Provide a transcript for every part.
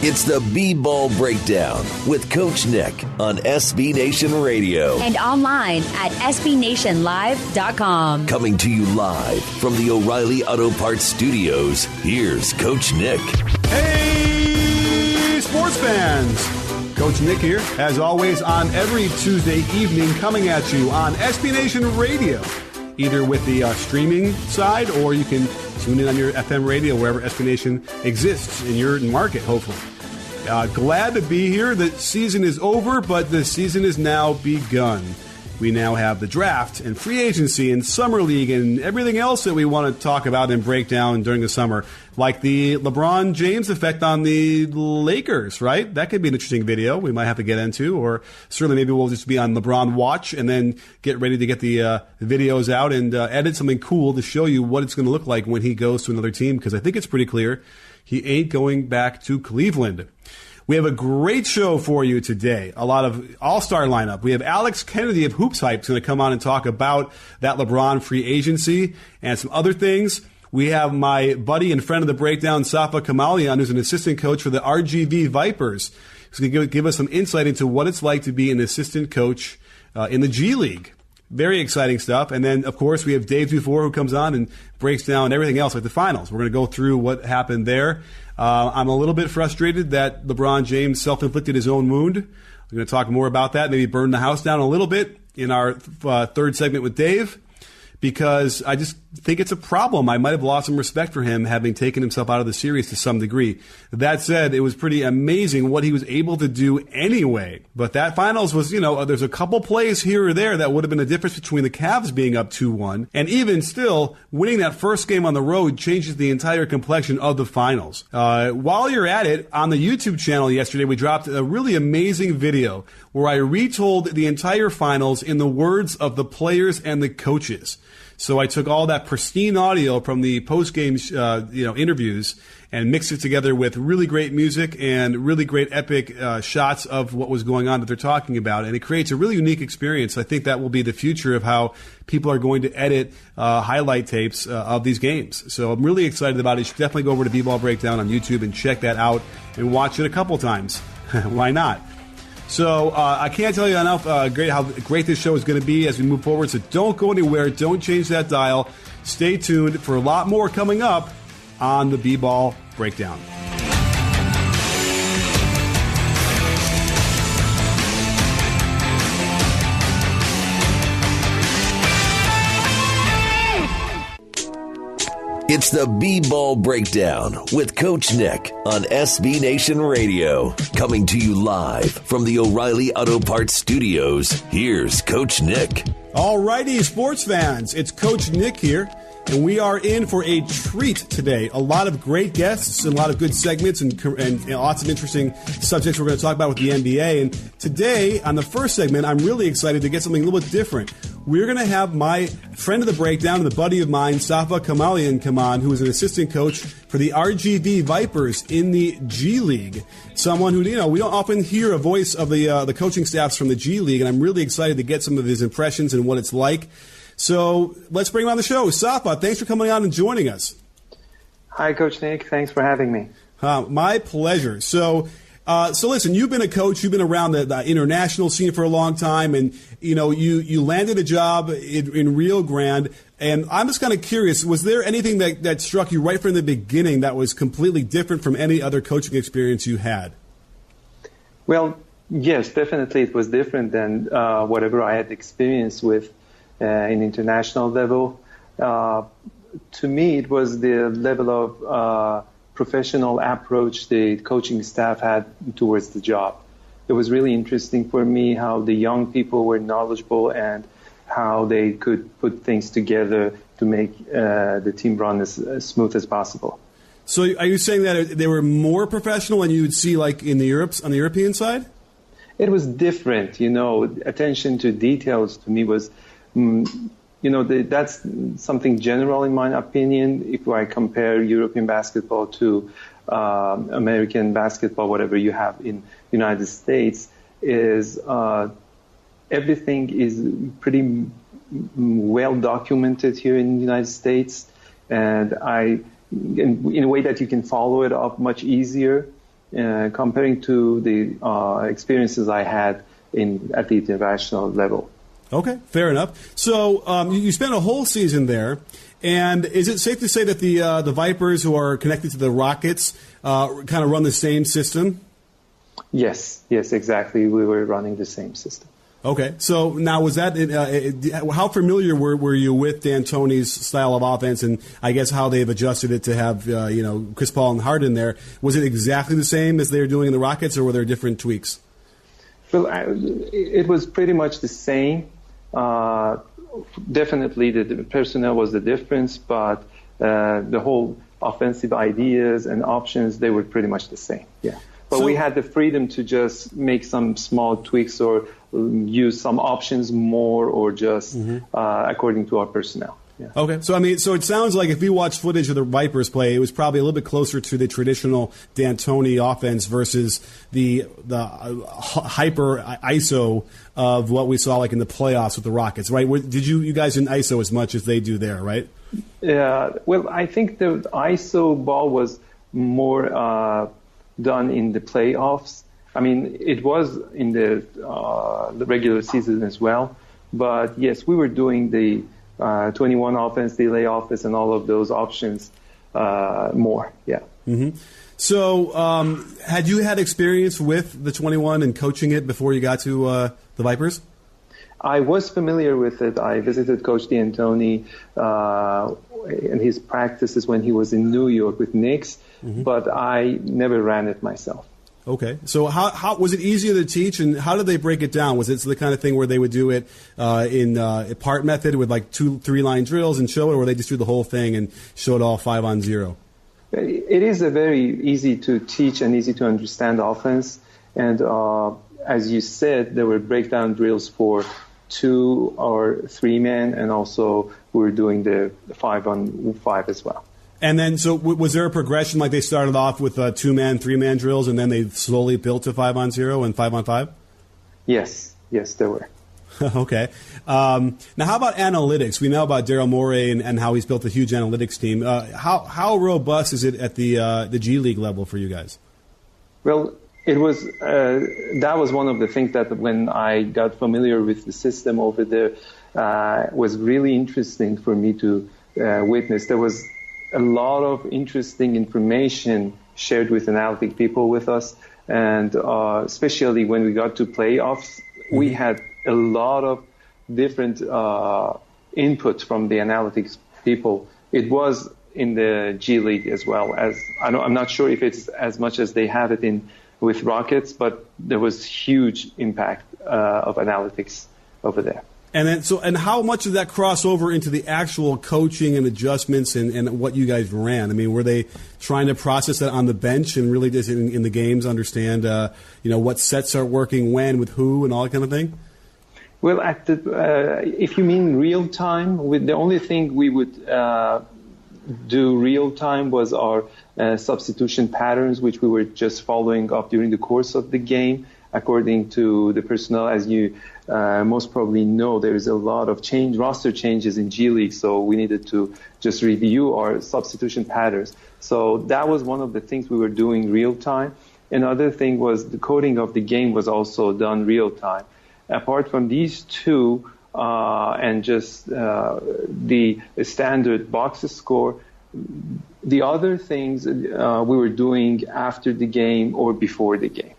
It's the B-Ball Breakdown with Coach Nick on SB Nation Radio. And online at SBNationLive.com. Coming to you live from the O'Reilly Auto Parts Studios, here's Coach Nick. Hey, sports fans! Coach Nick here, as always, on every Tuesday evening, coming at you on SB Nation Radio. Either with the streaming side, or you can tune in on your FM radio wherever SB Nation exists in your market, hopefully. Glad to be here. The season is over, but the season is now begun. We now have the draft and free agency and summer league and everything else that we want to talk about and break down during the summer, like the LeBron James effect on the Lakers, right? That could be an interesting video we might have to get into, or certainly maybe we'll just be on LeBron Watch and then get ready to get the videos out and edit something cool to show you what it's going to look like when he goes to another team, because I think it's pretty clear he ain't going back to Cleveland. We have a great show for you today. A lot of all-star lineup. We have Alex Kennedy of HoopHype going to come on and talk about that LeBron free agency and some other things. We have my buddy and friend of the breakdown, Safa Kamalian, who's an assistant coach for the RGV Vipers. He's going to give us some insight into what it's like to be an assistant coach in the G League. Very exciting stuff. And then, of course, we have Dave DuFour, who comes on and breaks down everything else, like the finals. We're going to go through what happened there. I'm a little bit frustrated that LeBron James self-inflicted his own wound. We're going to talk more about that, maybe burn the house down a little bit in our third segment with Dave, because I just think it's a problem. I might have lost some respect for him, having taken himself out of the series to some degree. That said, it was pretty amazing what he was able to do anyway. But that finals was, there's a couple plays here or there that would have been the difference between the Cavs being up 2-1. And even still, winning that first game on the road changes the entire complexion of the finals. While you're at it, on the YouTube channel yesterday, we dropped a really amazing video where I retold the entire finals in the words of the players and the coaches. So I took all that pristine audio from the post-game, interviews and mixed it together with really great music and really great epic shots of what was going on that they're talking about. And it creates a really unique experience. I think that will be the future of how people are going to edit highlight tapes of these games. So I'm really excited about it. You should definitely go over to B-Ball Breakdown on YouTube and check that out and watch it a couple times. Why not? So I can't tell you enough how great this show is going to be as we move forward. So don't go anywhere. Don't change that dial. Stay tuned for a lot more coming up on the B-Ball Breakdown. It's the B-Ball Breakdown with Coach Nick on SB Nation Radio. Coming to you live from the O'Reilly Auto Parts Studios, here's Coach Nick. All righty, sports fans, it's Coach Nick here, and we are in for a treat today. A lot of great guests and a lot of good segments and lots of interesting subjects we're going to talk about with the NBA. And today, on the first segment, I'm really excited to get something a little bit different. We're going to have my friend of the breakdown and the buddy of mine, Safa Kamalian, come on, who is an assistant coach for the RGV Vipers in the G League. Someone who, we don't often hear a voice of the coaching staffs from the G League, and I'm really excited to get some of his impressions and what it's like. So let's bring him on the show. Safa, thanks for coming on and joining us. Hi, Coach Nick. Thanks for having me. My pleasure. So listen, you've been a coach, you've been around the international scene for a long time, and you landed a job in Rio Grande, and I'm just kind of curious, was there anything that struck you right from the beginning that was completely different from any other coaching experience you had? Well, yes, definitely it was different than whatever I had experienced with in international level. To me, it was the level of professional approach the coaching staff had towards the job. It was really interesting for me how the young people were knowledgeable and how they could put things together to make the team run as smooth as possible. So are you saying that they were more professional than you would see like on the European side? It was different. Attention to details to me was, that's something general in my opinion. If I compare European basketball to American basketball, whatever you have in the United States, is everything is pretty well documented here in the United States, and in a way that you can follow it up much easier. comparing to the experiences I had at the international level. Okay, fair enough. So you spent a whole season there, and is it safe to say that the Vipers, who are connected to the Rockets, kind of run the same system? Yes, exactly. We were running the same system. Okay, so now was that how familiar were you with D'Antoni's style of offense, and I guess how they've adjusted it to have Chris Paul and Harden there? Was it exactly the same as they were doing in the Rockets, or were there different tweaks? Well, it was pretty much the same. Definitely, the personnel was the difference, but the whole offensive ideas and options, they were pretty much the same. Yeah. But we had the freedom to just make some small tweaks or use some options more, or just according to our personnel. Yeah. Okay, so it sounds like if we watched footage of the Vipers play, it was probably a little bit closer to the traditional D'Antoni offense versus the hyper ISO of what we saw like in the playoffs with the Rockets, right? Did you guys didn't ISO as much as they do there, right? Yeah. Well, I think the ISO ball was more done in the playoffs. I mean, it was in the regular season as well. But yes, we were doing the 21 offense, delay offense, and all of those options more. Yeah. Mm-hmm. So, had you had experience with the 21 and coaching it before you got to the Vipers? I was familiar with it. I visited Coach D'Antoni in his practices when he was in New York with Knicks, but I never ran it myself. Okay. So how was it easier to teach, and how did they break it down? Was it the kind of thing where they would do it in a part method with like 2-3 line drills and show it, or they just do the whole thing and show it all 5-on-0? It is a very easy to teach and easy to understand offense. And as you said, there were breakdown drills for 2 or 3 men, and also we were doing the 5-on-5 as well. And then, so was there a progression, like they started off with 2-man, 3-man drills, and then they slowly built to 5-on-0 and 5-on-5? Yes, there were. Okay. Now, how about analytics? We know about Daryl Morey and how he's built a huge analytics team. How robust is it at the G League level for you guys? Well, it was that was one of the things that when I got familiar with the system over there was really interesting for me to witness. There was a lot of interesting information shared with analytic people with us, and especially when we got to playoffs, we had a lot of different input from the analytics people. It was in the G League as well. As I'm not sure if it's as much as they have it with Rockets, but there was huge impact of analytics over there. And then, and how much did that cross over into the actual coaching and adjustments and what you guys ran? I mean, were they trying to process that on the bench and really just in the games understand, what sets are working when with who and all that kind of thing? Well, if you mean real time, the only thing we would do real time was our substitution patterns, which we were just following up during the course of the game. According to the personnel, as you most probably know, there is a lot of roster changes in G League, so we needed to just review our substitution patterns. So that was one of the things we were doing real time. Another thing was the coding of the game was also done real time. Apart from these two and just the standard box score, the other things we were doing after the game or before the game.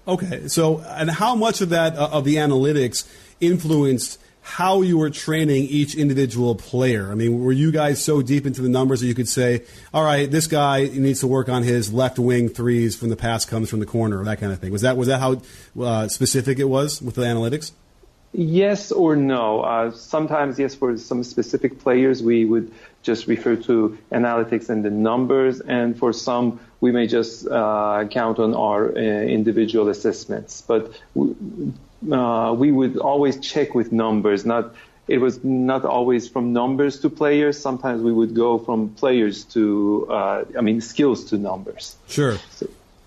Okay, so and how much of that of the analytics influenced how you were training each individual player? I mean, were you guys so deep into the numbers that you could say, all right, this guy needs to work on his left wing threes from the pass comes from the corner, or that kind of thing? Was that how specific it was with the analytics? Yes or no. Sometimes, yes, for some specific players, we would just refer to analytics and the numbers, and for some, we may just count on our individual assessments. But we would always check with numbers. It was not always from numbers to players. Sometimes we would go from players to, skills to numbers. Sure.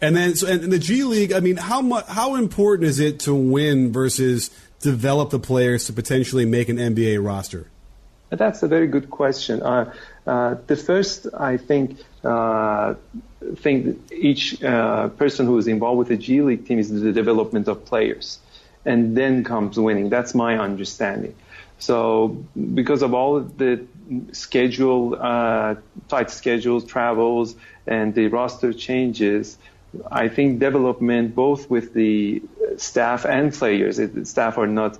And then, in the G League, I mean, how important is it to win versus develop the players to potentially make an NBA roster? That's a very good question. The first, I think each person who is involved with the G League team is the development of players, and then comes winning. That's my understanding. So because of all the tight schedules, travels, and the roster changes, I think development, both with the staff and players, the staff are not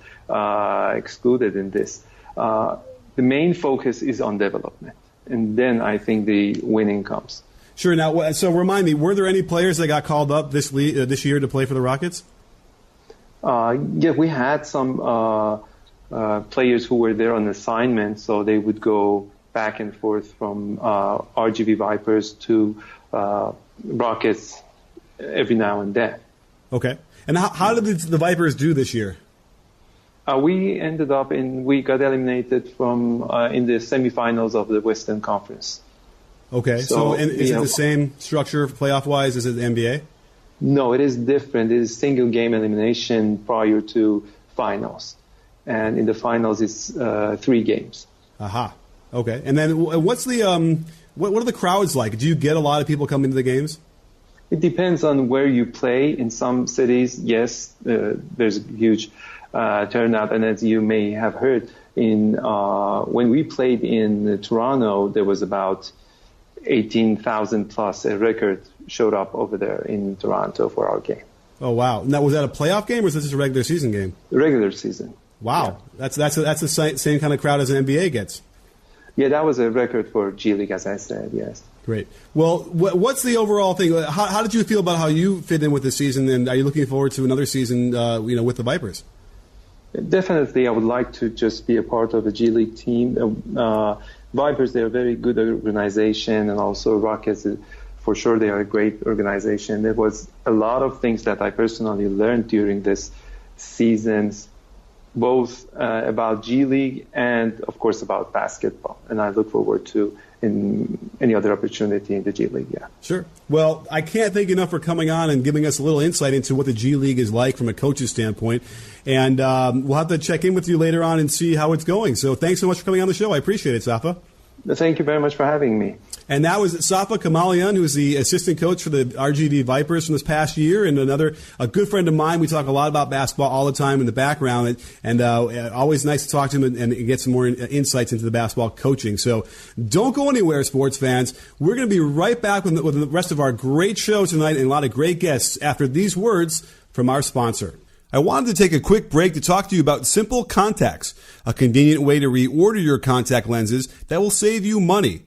excluded in this. The main focus is on development, and then I think the winning comes. Sure. Now, so remind me, were there any players that got called up this year to play for the Rockets? Yeah, we had some players who were there on assignment, so they would go back and forth from RGV Vipers to Rockets every now and then. Okay. And how did the Vipers do this year? We ended up we got eliminated from in the semifinals of the Western Conference. Okay. So is it the same structure playoff-wise as the NBA? No, it is different. It is single game elimination prior to finals. And in the finals, it's 3 games. Aha. Okay. And then what's the what are the crowds like? Do you get a lot of people coming to the games? It depends on where you play. In some cities, yes, there's a huge turnout. And as you may have heard, when we played in Toronto, there was about 18,000 plus. A record showed up over there in Toronto for our game. Oh, wow. Now, was that a playoff game or was this a regular season game? Regular season. Wow. Yeah. That's the same kind of crowd as an NBA gets. Yeah, that was a record for G League, as I said, yes. Great. Well, what's the overall thing? How did you feel about how you fit in with the season, and are you looking forward to another season with the Vipers? Definitely, I would like to just be a part of the G League team. Vipers, they're a very good organization, and also Rockets, for sure, they are a great organization. There was a lot of things that I personally learned during this seasons, both about G League and, of course, about basketball. And I look forward to in any other opportunity in the G League, yeah. Sure. Well, I can't thank you enough for coming on and giving us a little insight into what the G League is like from a coach's standpoint. And we'll have to check in with you later on and see how it's going. So thanks so much for coming on the show. I appreciate it, Safa. Thank you very much for having me. And that was Safa Kamalian, who's the assistant coach for the RGV Vipers from this past year, and a good friend of mine. We talk a lot about basketball all the time in the background, and always nice to talk to him and get some more insights into the basketball coaching. So don't go anywhere, sports fans. We're going to be right back with the rest of our great show tonight and a lot of great guests after these words from our sponsor. I wanted to take a quick break to talk to you about Simple Contacts, a convenient way to reorder your contact lenses that will save you money.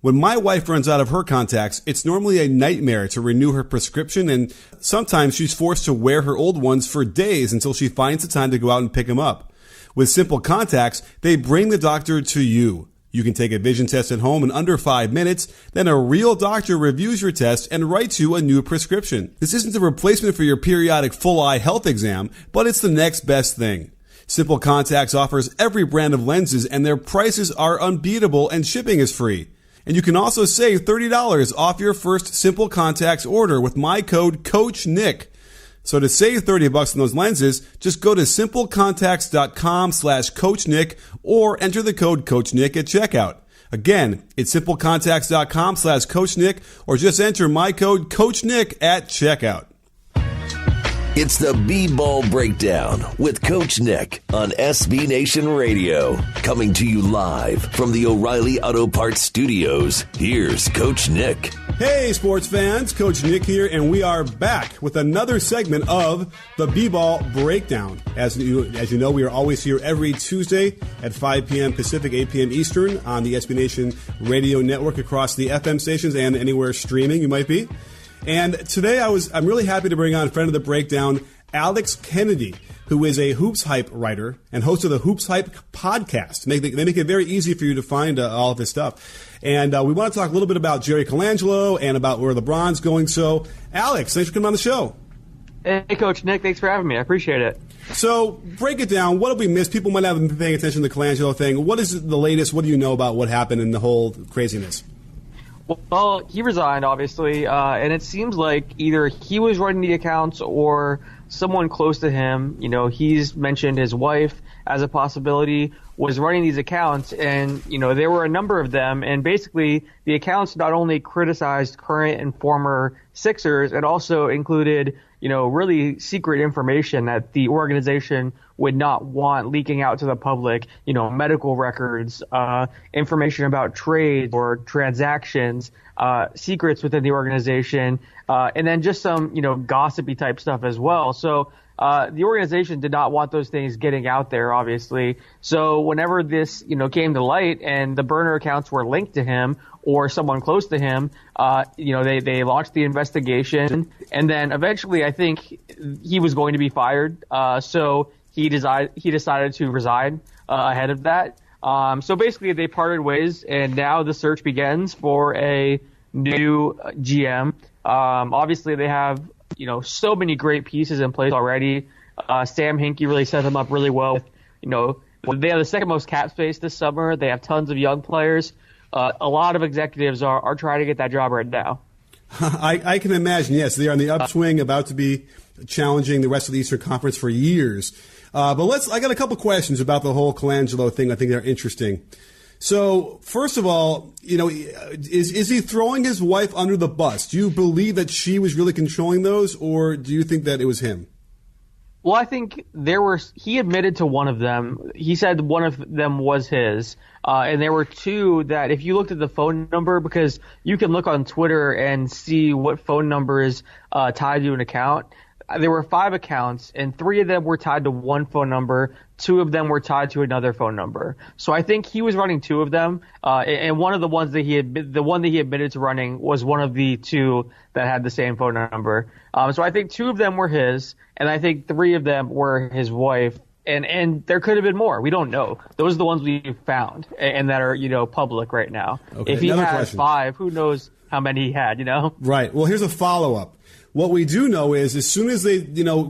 When my wife runs out of her contacts, it's normally a nightmare to renew her prescription, and sometimes she's forced to wear her old ones for days until she finds the time to go out and pick them up. With Simple Contacts, they bring the doctor to you. You can take a vision test at home in under 5 minutes, then a real doctor reviews your test and writes you a new prescription. This isn't a replacement for your periodic full eye health exam, but it's the next best thing. Simple Contacts offers every brand of lenses, and their prices are unbeatable, and shipping is free. And you can also save $30 off your first Simple Contacts order with my code CoachNick. So to save $30 on those lenses, just go to simplecontacts.com/CoachNick or enter the code CoachNick at checkout. Again, it's simplecontacts.com/CoachNick or just enter my code CoachNick at checkout. It's the B-Ball Breakdown with Coach Nick on SB Nation Radio. Coming to you live from the O'Reilly Auto Parts Studios, here's Coach Nick. Hey, sports fans, Coach Nick here, and we are back with another segment of the B-Ball Breakdown. As you know, we are always here every Tuesday at 5 p.m. Pacific, 8 p.m. Eastern on the SB Nation Radio Network across the FM stations and anywhere streaming you might be. And today I'm really happy to bring on friend of the breakdown, Alex Kennedy, who is a HoopHype writer and host of the HoopHype podcast. They make it very easy for you to find all of his stuff. And we want to talk a little bit about Jerry Colangelo and about where LeBron's going. So, Alex, thanks for coming on the show. Hey, Coach Nick, thanks for having me. I appreciate it. So, break it down. What have we missed? People might not have been paying attention to the Colangelo thing. What is the latest? What do you know about what happened in the whole craziness? Well, he resigned, obviously, and it seems like either he was running the accounts or someone close to him. You know, he's mentioned his wife as a possibility, was running these accounts, and, there were a number of them, and basically the accounts not only criticized current and former Sixers, it also included, really secret information that the organization would not want leaking out to the public, medical records, information about trades or transactions, secrets within the organization, and then just some, gossipy type stuff as well. So the organization did not want those things getting out there, obviously. So whenever this, came to light and the burner accounts were linked to him or someone close to him, they launched the investigation, and then eventually I think he was going to be fired. So he decided to resign ahead of that. So basically they parted ways, and now the search begins for a new GM. Obviously they have, so many great pieces in place already. Sam Hinkie really set them up really well. They have the second most cap space this summer. They have tons of young players. A lot of executives are trying to get that job right now. I can imagine, yes. They are on the upswing, about to be challenging the rest of the Eastern Conference for years. But I got a couple questions about the whole Colangelo thing I think they're interesting. So, first of all, is he throwing his wife under the bus? Do you believe that she was really controlling those, or do you think that it was him? Well, I think he admitted to one of them. He said one of them was his. And there were two that, if you looked at the phone number, because you can look on Twitter and see what phone number is tied to an account. There were 5 accounts, and 3 of them were tied to one phone number. 2 of them were tied to another phone number. So I think he was running 2 of them, and one of the ones the one that he admitted to running was one of the 2 that had the same phone number. So I think 2 of them were his, and I think 3 of them were his wife. And there could have been more. We don't know. Those are the ones we found and that are, public right now. Okay, if he had question. 5, who knows how many he had, Right. Well, here's a follow-up. What we do know is as soon as they,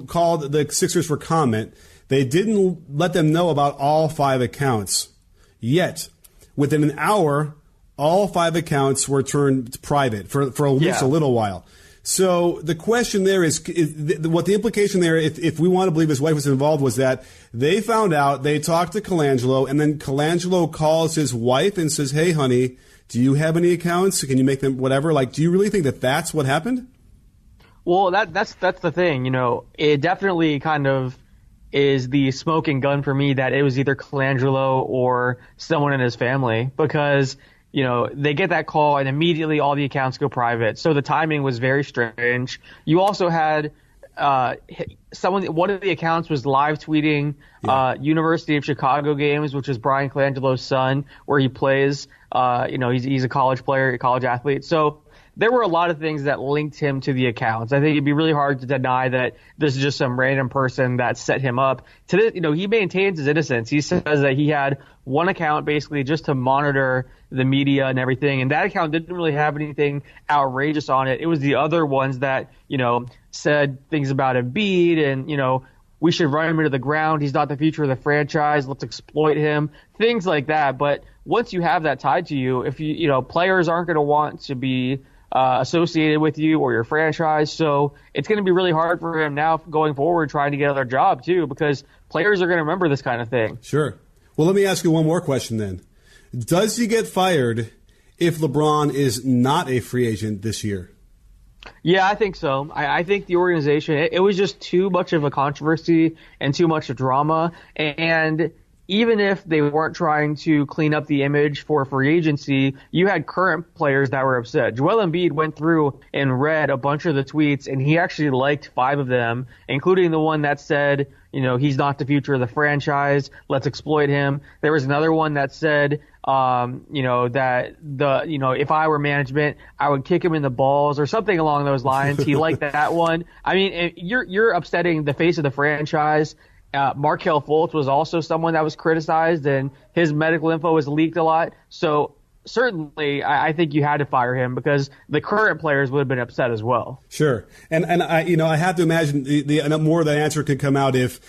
called the Sixers for comment, they didn't let them know about all 5 accounts. Yet, within an hour, all 5 accounts were turned private for at least a little while. So the question there is what the implication there, if we want to believe his wife was involved, was that they found out, they talked to Colangelo, and then Colangelo calls his wife and says, "Hey, honey, do you have any accounts? Can you make them whatever?" Like, do you really think that that's what happened? Well, that's the thing. It definitely kind of is the smoking gun for me that it was either Colangelo or someone in his family, because they get that call and immediately all the accounts go private. So the timing was very strange. You also had one of the accounts was live tweeting University of Chicago games, which is Brian Colangelo's son, where he plays. He's a college player, a college athlete. So there were a lot of things that linked him to the accounts. I think it'd be really hard to deny that this is just some random person that set him up. He maintains his innocence. He says that he had one account basically just to monitor the media and everything, and that account didn't really have anything outrageous on it. It was the other ones that, said things about Embiid and, we should run him into the ground. He's not the future of the franchise. Let's exploit him. Things like that. But once you have that tied to you, if players aren't going to want to be associated with you or your franchise. So it's going to be really hard for him now going forward trying to get another job too, because players are going to remember this kind of thing. Sure. Well, let me ask you one more question then. Does he get fired if LeBron is not a free agent this year? Yeah, I think so. I think the organization, it was just too much of a controversy and too much drama. And even if they weren't trying to clean up the image for free agency, you had current players that were upset. Joel Embiid went through and read a bunch of the tweets, and he actually liked 5 of them, including the one that said, he's not the future of the franchise. Let's exploit him. There was another one that said, if I were management, I would kick him in the balls or something along those lines. He liked that one. I mean, you're upsetting the face of the franchise. Markelle Fultz was also someone that was criticized, and his medical info was leaked a lot. So certainly I think you had to fire him because the current players would have been upset as well. Sure. And I have to imagine the more of that answer could come out if,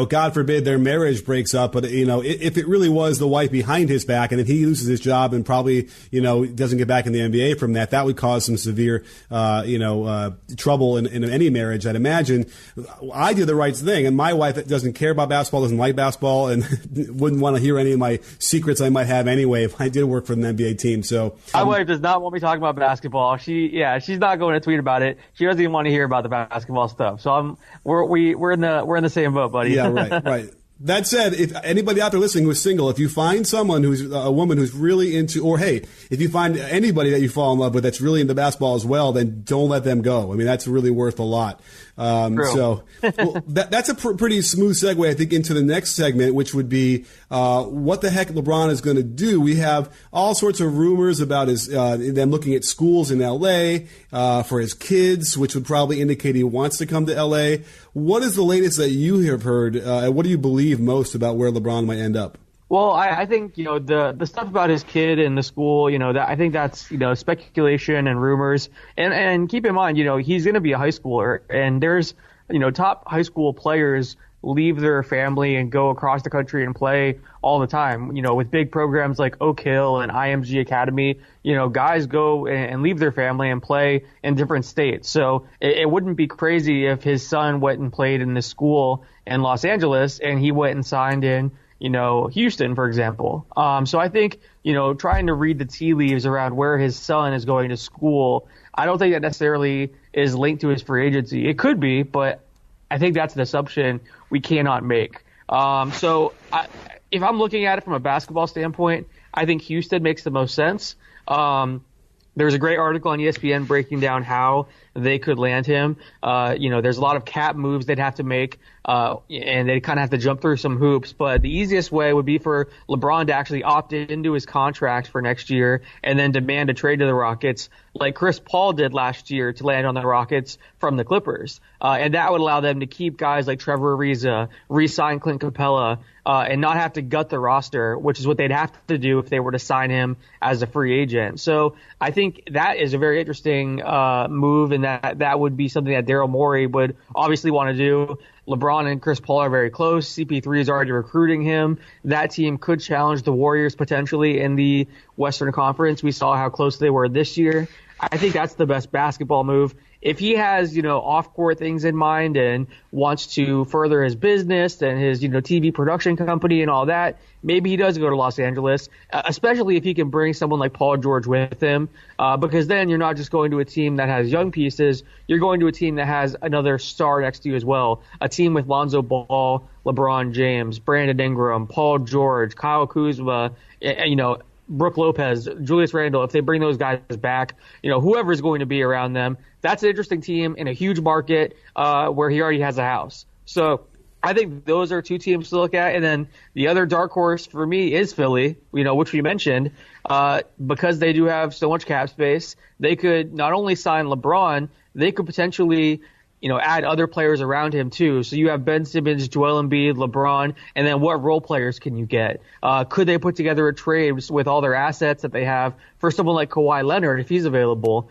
God forbid their marriage breaks up. But, if it really was the wife behind his back and if he loses his job and probably, doesn't get back in the NBA from that would cause some severe, trouble in any marriage, I'd imagine. I did the right thing. And my wife doesn't care about basketball, doesn't like basketball, and wouldn't want to hear any of my secrets I might have anyway if I did work for an NBA team. So my wife does not want me talking about basketball. She's not going to tweet about it. She doesn't even want to hear about the basketball stuff. So we're in the same boat, buddy. Yeah, right. That said, if anybody out there listening who's single, if you find someone who's a woman who's really into, or hey, if you find anybody that you fall in love with that's really into basketball as well, then don't let them go. I mean, that's really worth a lot. So that's a pretty smooth segue, I think, into the next segment, which would be what the heck LeBron is going to do. We have all sorts of rumors about them looking at schools in L.A. For his kids, which would probably indicate he wants to come to L.A. What is the latest that you have heard? What do you believe most about where LeBron might end up? Well, I think, the stuff about his kid and the school, that I think that's, speculation and rumors. And keep in mind, he's going to be a high schooler, and there's, top high school players leave their family and go across the country and play all the time. With big programs like Oak Hill and IMG Academy, guys go and leave their family and play in different states. So it wouldn't be crazy if his son went and played in this school in Los Angeles and he went and signed in Houston, for example. So I think, trying to read the tea leaves around where his son is going to school, I don't think that necessarily is linked to his free agency. It could be, but I think that's an assumption we cannot make. If I'm looking at it from a basketball standpoint, I think Houston makes the most sense. There's a great article on ESPN breaking down how they could land him. There's a lot of cap moves they'd have to make, and they kind of have to jump through some hoops. But the easiest way would be for LeBron to actually opt into his contract for next year and then demand a trade to the Rockets, like Chris Paul did last year to land on the Rockets from the Clippers. And that would allow them to keep guys like Trevor Ariza, re-sign Clint Capella, and not have to gut the roster, which is what they'd have to do if they were to sign him as a free agent. So I think that is a very interesting move, and that would be something that Daryl Morey would obviously want to do. LeBron and Chris Paul are very close. CP3 is already recruiting him. That team could challenge the Warriors potentially in the Western Conference. We saw how close they were this year. I think that's the best basketball move. If he has, off-court things in mind and wants to further his business and his, TV production company and all that, maybe he does go to Los Angeles, especially if he can bring someone like Paul George with him, because then you're not just going to a team that has young pieces, you're going to a team that has another star next to you as well, a team with Lonzo Ball, LeBron James, Brandon Ingram, Paul George, Kyle Kuzma, Brook Lopez, Julius Randle. If they bring those guys back, whoever's going to be around them, that's an interesting team in a huge market where he already has a house. So I think those are two teams to look at. And then the other dark horse for me is Philly, which we mentioned, because they do have so much cap space. They could not only sign LeBron, they could potentially add other players around him too. So you have Ben Simmons, Joel Embiid, LeBron, and then what role players can you get? Could they put together a trade with all their assets that they have for someone like Kawhi Leonard if he's available?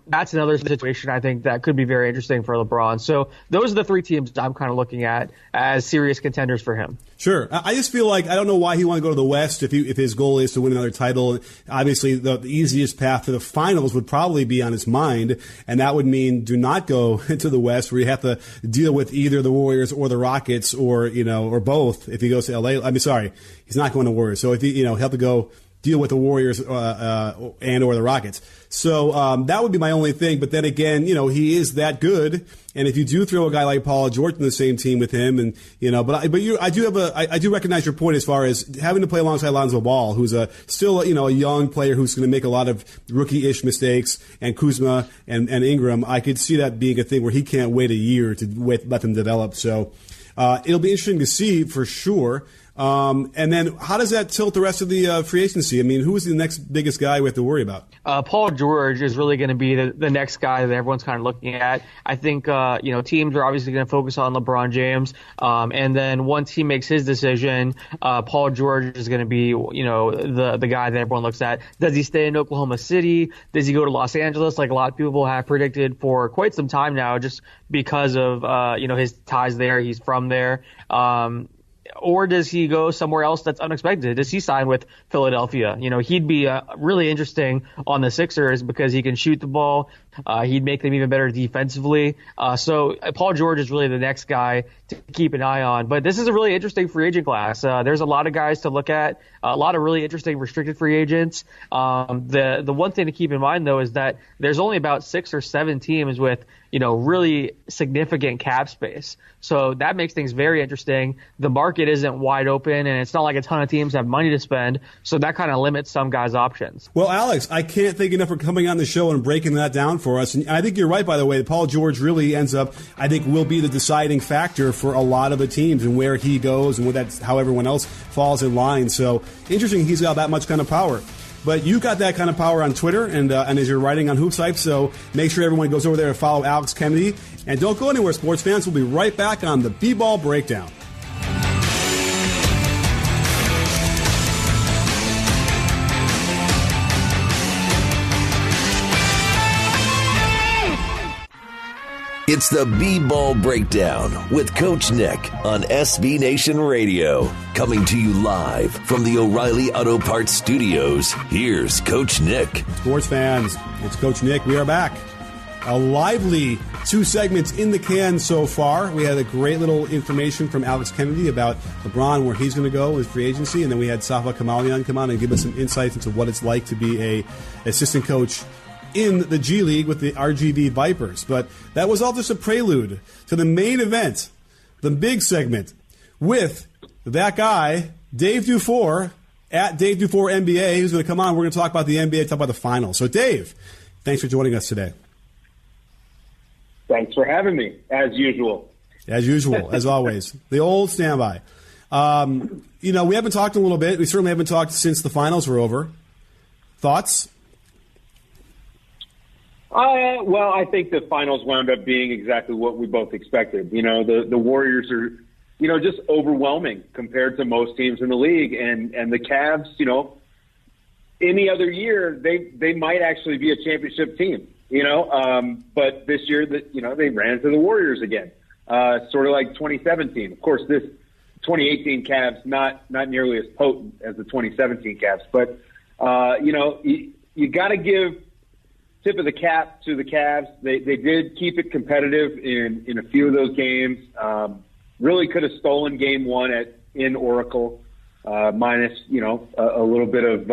That's another situation I think that could be very interesting for LeBron. So those are the three teams I'm kind of looking at as serious contenders for him. Sure. I just feel like I don't know why he want to go to the West if his goal is to win another title. Obviously, the easiest path to the finals would probably be on his mind, and that would mean do not go to the West where you have to deal with either the Warriors or the Rockets or both if he goes to LA. I mean, sorry, he's not going to Warriors. So if he'll have to go deal with the Warriors and or the Rockets. So that would be my only thing. But then again, he is that good. And if you do throw a guy like Paul George in the same team with him, and I do recognize your point as far as having to play alongside Lonzo Ball, who's still a young player who's going to make a lot of rookie-ish mistakes, and Kuzma and Ingram. I could see that being a thing where he can't wait a year to let them develop. So it'll be interesting to see for sure. And then how does that tilt the rest of the free agency? I mean, who is the next biggest guy we have to worry about? Paul George is really going to be the next guy that everyone's kind of looking at. I think, teams are obviously going to focus on LeBron James. And then once he makes his decision, Paul George is going to be, the guy that everyone looks at. Does he stay in Oklahoma City? Does he go to Los Angeles like a lot of people have predicted for quite some time now, just because of, his ties there? He's from there. Or does he go somewhere else that's unexpected? Does he sign with Philadelphia? He'd be really interesting on the Sixers because he can shoot the ball. He'd make them even better defensively. So Paul George is really the next guy to keep an eye on. But this is a really interesting free agent class. There's a lot of guys to look at, a lot of really interesting restricted free agents. The one thing to keep in mind, though, is that there's only about 6 or 7 teams with really significant cap space. So that makes things very interesting. The market isn't wide open, and it's not like a ton of teams have money to spend. So that kind of limits some guys' options. Well, Alex, I can't thank you enough for coming on the show and breaking that down for us. And I think you're right, by the way. Paul George really ends up, I think, will be the deciding factor for a lot of the teams and where he goes and how everyone else falls in line. So interesting he's got that much kind of power. But you got that kind of power on Twitter and as you're writing on HoopHype, so make sure everyone goes over there and follow Alex Kennedy. And don't go anywhere, sports fans. We'll be right back on the B-Ball Breakdown. It's the B-Ball Breakdown with Coach Nick on SB Nation Radio. Coming to you live from the O'Reilly Auto Parts Studios, here's Coach Nick. Sports fans, it's Coach Nick. We are back. A lively 2 segments in the can so far. We had a great little information from Alex Kennedy about LeBron, where he's going to go with free agency. And then we had Safa Kamalian come on and give us some insights into what it's like to be a assistant coach in the G League with the RGV Vipers. But that was all just a prelude to the main event, the big segment, with that guy, Dave DuFour, at Dave DuFour NBA, who's going to come on. We're going to talk about the NBA, talk about the finals. So, Dave, thanks for joining us today. Thanks for having me, as usual. As usual, as always. The old standby. We haven't talked a little bit. We certainly haven't talked since the finals were over. Thoughts? Well, I think the finals wound up being exactly what we both expected. The Warriors are, just overwhelming compared to most teams in the league. And the Cavs, any other year, they might actually be a championship team, but this year, they ran into the Warriors again, sort of like 2017. Of course, this 2018 Cavs, not nearly as potent as the 2017 Cavs, but, you got to give tip of the cap to the Cavs. They did keep it competitive in a few of those games. Really could have stolen game 1 in Oracle, minus a little bit of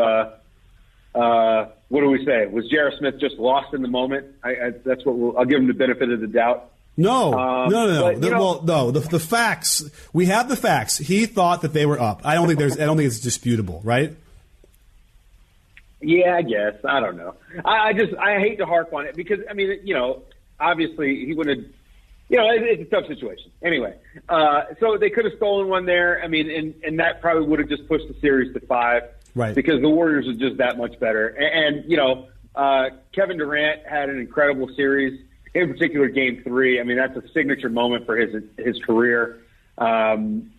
what do we say? Was J.R. Smith just lost in the moment? That's what I'll give him the benefit of the doubt. No. But, the facts. We have the facts. He thought that they were up. I don't think it's disputable, right? Yeah, I guess. I don't know. I hate to harp on it because, obviously he wouldn't have, it's a tough situation. Anyway, so they could have stolen one there. And that probably would have just pushed the series to 5. Right. Because the Warriors are just that much better. And Kevin Durant had an incredible series, in particular Game 3. That's a signature moment for his career. And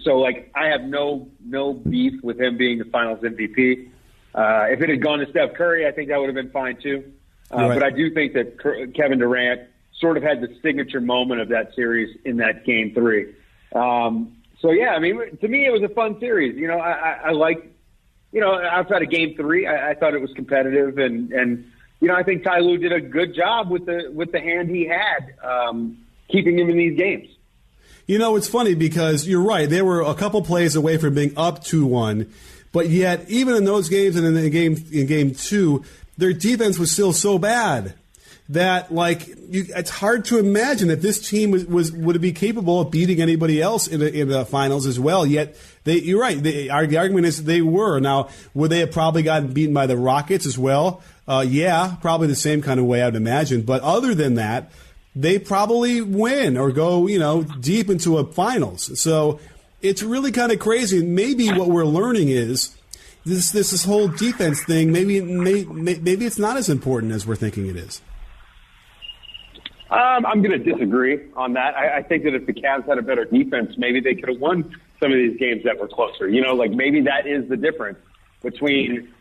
so, I have no beef with him being the Finals MVP. If it had gone to Steph Curry, I think that would have been fine too. Right. But I do think that Kevin Durant sort of had the signature moment of that series in that Game 3. To me, it was a fun series. I like, outside of Game 3, I thought it was competitive, and I think Ty Lue did a good job with the hand he had, keeping him in these games. It's funny because you're right. They were a couple plays away from being up 2-1. But yet, even in those games and in game 2, their defense was still so bad that it's hard to imagine that this team would be capable of beating anybody else in the finals as well. Yet you're right. The argument is they were. Now, would they have probably gotten beaten by the Rockets as well? Yeah, probably the same kind of way, I'd imagine. But other than that, they probably win or go deep into a finals. So it's really kind of crazy. Maybe what we're learning is this whole defense thing. Maybe it's not as important as we're thinking it is. I'm going to disagree on that. I think that if the Cavs had a better defense, maybe they could have won some of these games that were closer. Like maybe that is the difference between,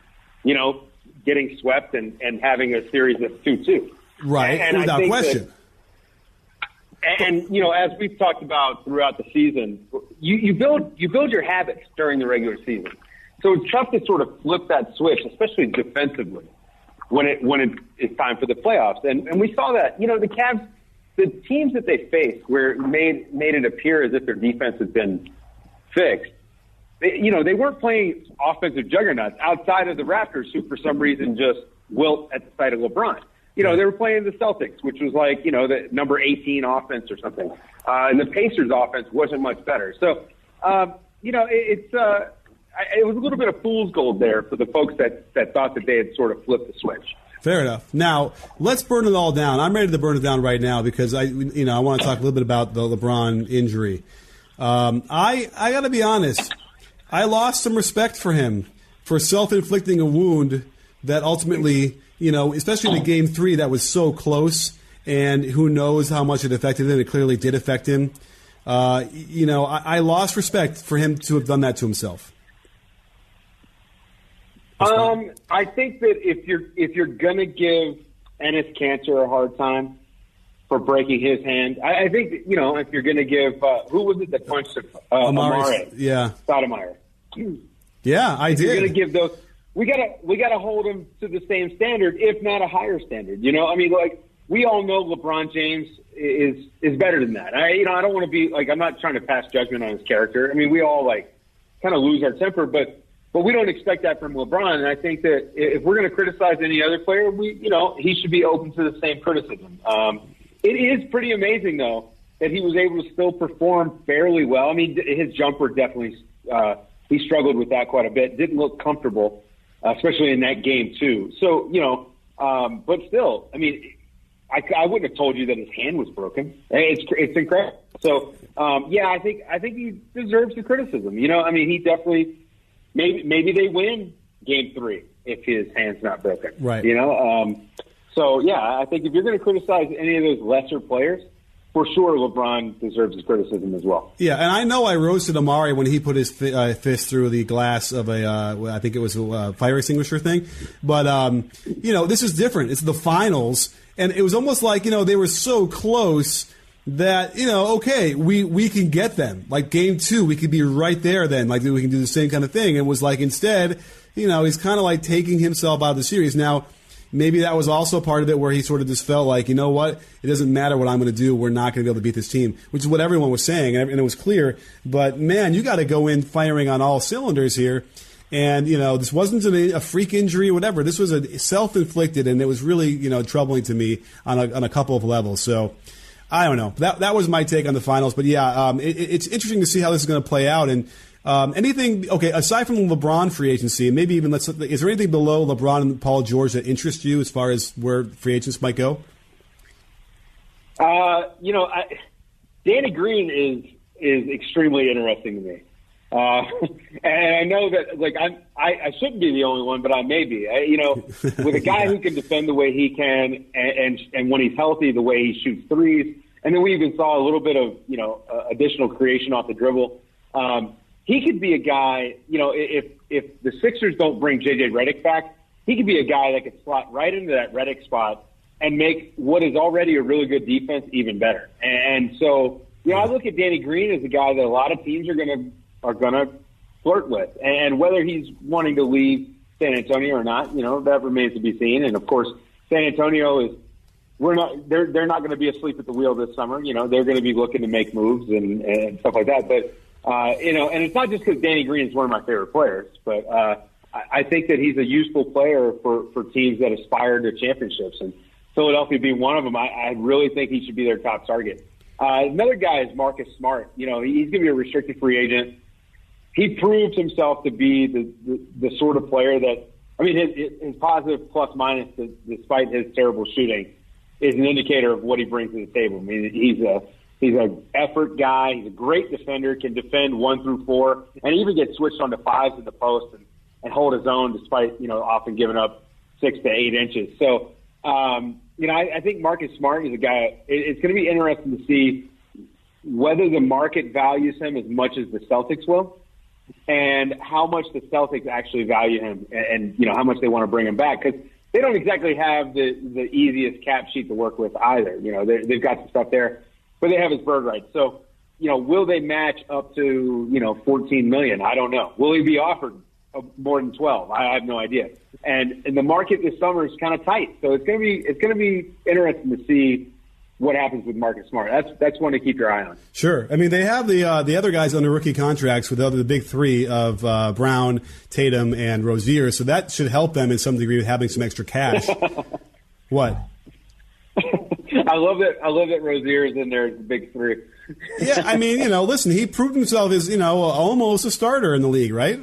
getting swept and having a series of 2-2. Right, and without question. As we've talked about throughout the season, you build your habits during the regular season. So it's tough to sort of flip that switch, especially defensively, when it's time for the playoffs. And we saw that, the Cavs, the teams that they faced where it made it appear as if their defense had been fixed. They weren't playing offensive juggernauts outside of the Raptors, who for some reason just wilt at the sight of LeBron. They were playing the Celtics, which was like, the number 18 offense or something. And the Pacers offense wasn't much better. So, it was a little bit of fool's gold there for the folks that thought that they had sort of flipped the switch. Fair enough. Now, let's burn it all down. I'm ready to burn it down right now because I want to talk a little bit about the LeBron injury. I got to be honest. I lost some respect for him for self-inflicting a wound that ultimately, especially in the Game 3 that was so close, and who knows how much it affected him. It clearly did affect him. I lost respect for him to have done that to himself. I think that if you're gonna give Enes Kanter a hard time for breaking his hand, I think if you're gonna give who was it that punched Amare? Yeah, Stoudemire. Yeah, I did. You're gonna give those. We gotta hold him to the same standard, if not a higher standard. We all know LeBron James is better than that. I don't want to be I'm not trying to pass judgment on his character. We all kind of lose our temper, but we don't expect that from LeBron. And I think that if we're going to criticize any other player, he should be open to the same criticism. It is pretty amazing though that he was able to still perform fairly well. His jumper definitely he struggled with that quite a bit. Didn't look comfortable, especially in that game too. So but still, I wouldn't have told you that his hand was broken. It's incredible. So I think he deserves the criticism. He definitely. Maybe they win Game 3 if his hand's not broken. Right. I think if you're going to criticize any of those lesser players, for sure LeBron deserves his criticism as well. Yeah, and I know I roasted Amari when he put his fist through the glass of I think it was a fire extinguisher thing. But, this is different. It's the finals, and it was almost like, they were so close that, okay, we can get them. Like Game 2, we could be right there then. Like we can do the same kind of thing. It was like instead, he's kind of like taking himself out of the series. Now, maybe that was also part of it where he sort of just felt like, you know what, it doesn't matter what I'm going to do. We're not going to be able to beat this team, which is what everyone was saying, and it was clear. But, man, you got to go in firing on all cylinders here. And, this wasn't a freak injury or whatever. This was a self-inflicted, and it was really, troubling to me on a couple of levels. So, I don't know. That was my take on the finals. But, yeah, it's interesting to see how this is going to play out. And anything, okay, aside from LeBron free agency, and maybe even is there anything below LeBron and Paul George that interests you as far as where free agents might go? Danny Green is extremely interesting to me. And I know that, I shouldn't be the only one, but I may be. With a guy who can defend the way he can, and when he's healthy, the way he shoots threes, and then we even saw a little bit of additional creation off the dribble. He could be a guy. If the Sixers don't bring JJ Redick back, he could be a guy that could slot right into that Redick spot and make what is already a really good defense even better. And so, I look at Danny Green as a guy that a lot of teams are gonna flirt with, and whether he's wanting to leave San Antonio or not, that remains to be seen. And of course, San Antonio they're not going to be asleep at the wheel this summer. They're going to be looking to make moves and stuff like that. But and it's not just because Danny Green is one of my favorite players, but I think that he's a useful player for teams that aspire to championships, and Philadelphia being one of them. I really think he should be their top target. Another guy is Marcus Smart. He's going to be a restricted free agent. He proved himself to be the sort of player that, his positive plus minus, despite his terrible shooting, is an indicator of what he brings to the table. He's He's an effort guy. He's a great defender, can defend 1 through 4, and even get switched onto 5s in the post and hold his own despite, often giving up 6 to 8 inches. So, I think Marcus Smart is a guy. It's going to be interesting to see whether the market values him as much as the Celtics will, and how much the Celtics actually value him, and how much they want to bring him back, because they don't exactly have the easiest cap sheet to work with either. They've got some stuff there, but they have his bird rights. So, will they match up to $14 million? I don't know. Will he be offered more than 12? I have no idea. And the market this summer is kind of tight, so it's going to be interesting to see what happens with Marcus Smart. That's one to keep your eye on. Sure. I mean, they have the other guys under rookie contracts with the big three of Brown, Tatum, and Rozier, so that should help them in some degree with having some extra cash. What? I love that Rozier is in there as the big three. Yeah, I mean, listen, he proved himself as almost a starter in the league, right?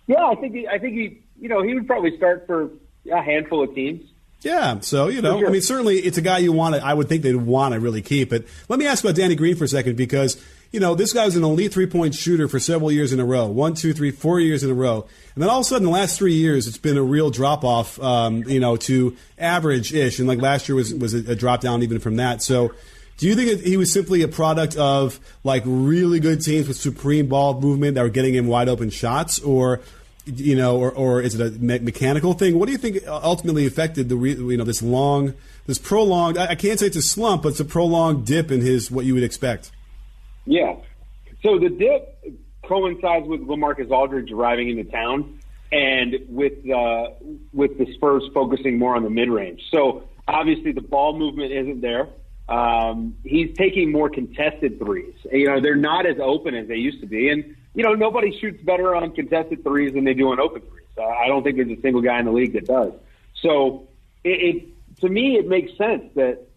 Yeah, I think he he would probably start for a handful of teams. Yeah, so, Sure. I mean, certainly it's a guy I would think they'd want to really keep. But let me ask about Danny Green for a second, because, this guy was an elite three-point shooter for several years in a row, 1, 2, 3, 4 years in a row. And then all of a sudden, the last 3 years, it's been a real drop-off, to average-ish. And like last year was a drop-down even from that. So do you think he was simply a product of, like, really good teams with supreme ball movement that were getting him wide-open shots, or is it a mechanical thing? What do you think ultimately affected this prolonged? I can't say it's a slump, but it's a prolonged dip in what you would expect. Yeah. So the dip coincides with LaMarcus Aldridge arriving into town, and with the Spurs focusing more on the mid range. So obviously the ball movement isn't there. He's taking more contested threes. They're not as open as they used to be, and nobody shoots better on contested threes than they do on open threes. I don't think there's a single guy in the league that does. So to me, it makes sense that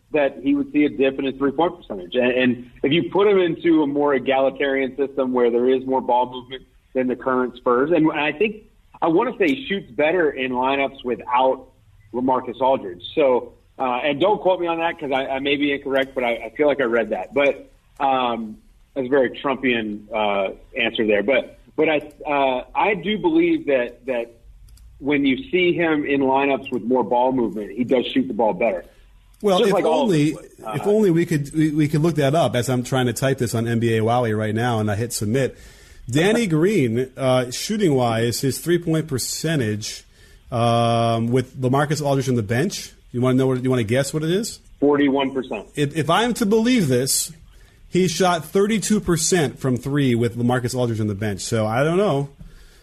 he would see a dip in his three-point percentage. And if you put him into a more egalitarian system where there is more ball movement than the current Spurs, and I want to say he shoots better in lineups without LaMarcus Aldridge. So, and don't quote me on that because I may be incorrect, but I feel like I read that. But that's a very Trumpian answer there. But I do believe that when you see him in lineups with more ball movement, he does shoot the ball better. Well, if only we could look that up as I'm trying to type this on NBA Wowie right now, and I hit submit. Danny Green, shooting wise, his 3-point percentage with LaMarcus Aldridge on the bench. You want to know? You want to guess what it is? 41%. If I'm to believe this, he shot 32% from 3 with LaMarcus Aldridge on the bench. So I don't know.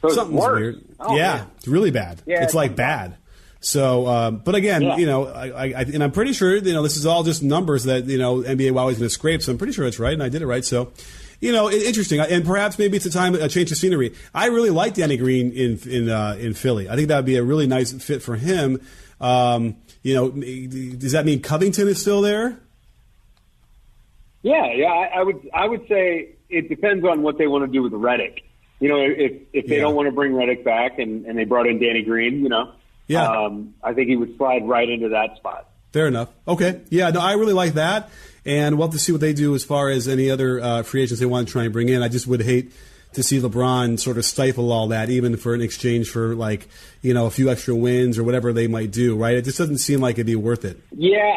So something's weird. Oh, yeah, man. It's really bad. Yeah, it's like bad. So, but again, and I'm pretty sure, this is all just numbers that, NBA Wowie's going to scrape. So I'm pretty sure it's right, and I did it right. So, interesting. And perhaps maybe it's a change of scenery. I really like Danny Green in Philly. I think that would be a really nice fit for him. Does that mean Covington is still there? Yeah. I would say it depends on what they want to do with Redick. If they don't want to bring Redick back and they brought in Danny Green, I think he would slide right into that spot. Fair enough. Okay. Yeah, no, I really like that. And we'll have to see what they do as far as any other free agents they want to try and bring in. I just would hate to see LeBron sort of stifle all that, even for an exchange for a few extra wins or whatever they might do, right? It just doesn't seem like it'd be worth it. Yeah,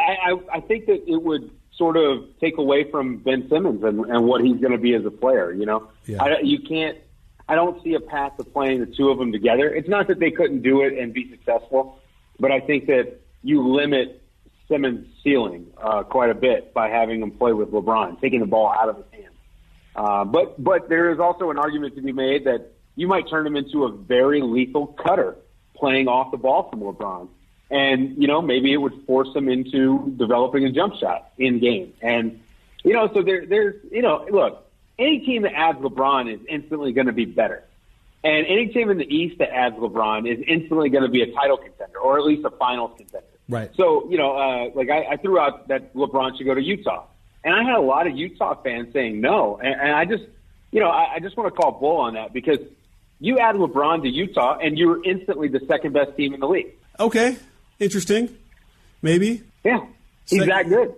I think that it would sort of take away from Ben Simmons and what he's going to be as a player, Yeah. I don't see a path to playing the two of them together. It's not that they couldn't do it and be successful, but I think that you limit Simmons' ceiling quite a bit by having him play with LeBron, taking the ball out of his hands. But there is also an argument to be made that you might turn him into a very lethal cutter playing off the ball from LeBron. And, maybe it would force him into developing a jump shot in game. And, so there's look, any team that adds LeBron is instantly going to be better. And any team in the East that adds LeBron is instantly going to be a title contender, or at least a finals contender. Right. So, I threw out that LeBron should go to Utah. And I had a lot of Utah fans saying no. And I just, I just want to call bull on that, because you add LeBron to Utah and you're instantly the second best team in the league. Okay. Interesting. Maybe. Yeah. He's that good.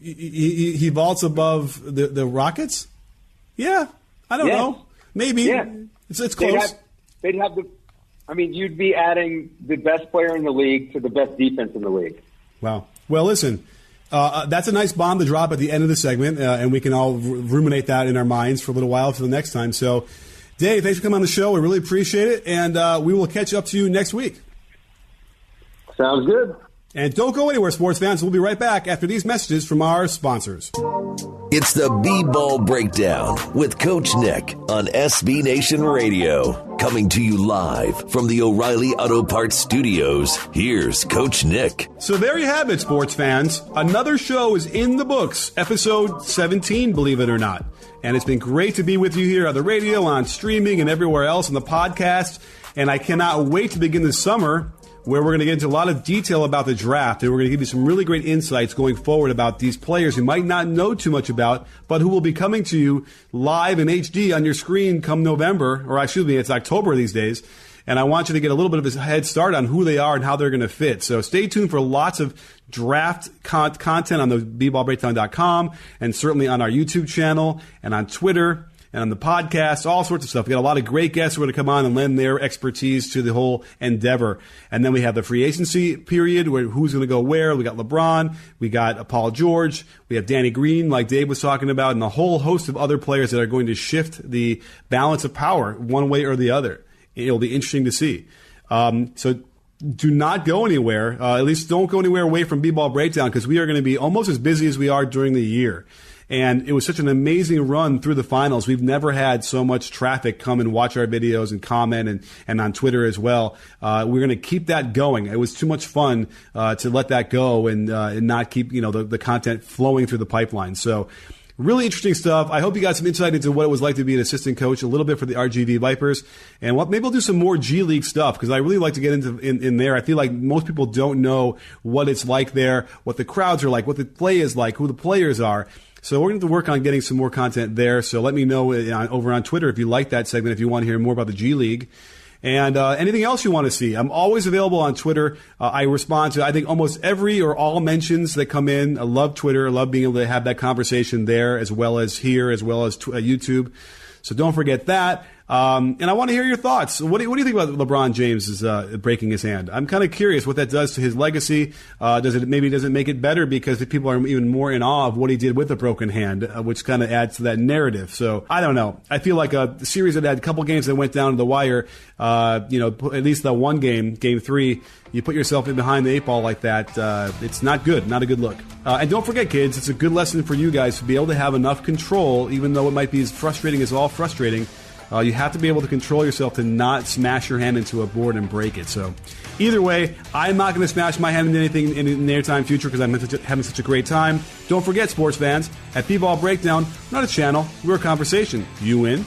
He vaults above the Rockets? Yeah, I don't know. Maybe. Yeah. It's close. They'd have you'd be adding the best player in the league to the best defense in the league. Wow. Well, listen, that's a nice bomb to drop at the end of the segment, and we can all ruminate that in our minds for a little while for the next time. So, Dave, thanks for coming on the show. We really appreciate it, and we will catch up to you next week. Sounds good. And don't go anywhere, sports fans. We'll be right back after these messages from our sponsors. It's the B-Ball Breakdown with Coach Nick on SB Nation Radio. Coming to you live from the O'Reilly Auto Parts Studios, here's Coach Nick. So there you have it, sports fans. Another show is in the books, episode 17, believe it or not. And it's been great to be with you here on the radio, on streaming, and everywhere else on the podcast. And I cannot wait to begin this summer, where we're going to get into a lot of detail about the draft, and we're going to give you some really great insights going forward about these players you might not know too much about, but who will be coming to you live in HD on your screen come November, or excuse me, it's October these days. And I want you to get a little bit of a head start on who they are and how they're going to fit. So stay tuned for lots of draft content on the bballbreakdown.com, and certainly on our YouTube channel and on Twitter and on the podcast, all sorts of stuff. We got a lot of great guests who are going to come on and lend their expertise to the whole endeavor. And then we have the free agency period where who's going to go where. We got LeBron, we got Paul George, we have Danny Green, like Dave was talking about, and a whole host of other players that are going to shift the balance of power one way or the other. It'll be interesting to see. So do not go anywhere. At least don't go anywhere away from B-Ball Breakdown, because we are going to be almost as busy as we are during the year. And it was such an amazing run through the finals. We've never had so much traffic come and watch our videos and comment and on Twitter as well. We're going to keep that going. It was too much fun to let that go and not keep the content flowing through the pipeline. So really interesting stuff. I hope you got some insight into what it was like to be an assistant coach, a little bit for the RGV Vipers, and maybe we'll do some more G League stuff, because I really like to get into in there. I feel like most people don't know what it's like there, what the crowds are like, what the play is like, who the players are. So we're going to have to work on getting some more content there. So let me know over on Twitter if you like that segment, if you want to hear more about the G League. And anything else you want to see. I'm always available on Twitter. I respond to, I think, almost every or all mentions that come in. I love Twitter. I love being able to have that conversation there, as well as here, as well as YouTube. So don't forget that. And I want to hear your thoughts. What do you think about LeBron James breaking his hand? I'm kind of curious what that does to his legacy. Does it make it better because the people are even more in awe of what he did with a broken hand, which kind of adds to that narrative. So I don't know. I feel like a series that had a couple games that went down to the wire. At least the one game 3, you put yourself in behind the 8 ball like that. It's not good. Not a good look. And don't forget, kids, it's a good lesson for you guys to be able to have enough control, even though it might be as frustrating as all frustrating. You have to be able to control yourself to not smash your hand into a board and break it. So either way, I'm not going to smash my hand into anything in the near time future because I'm having such a great time. Don't forget, sports fans, at B-Ball Breakdown, we're not a channel, we're a conversation. You in?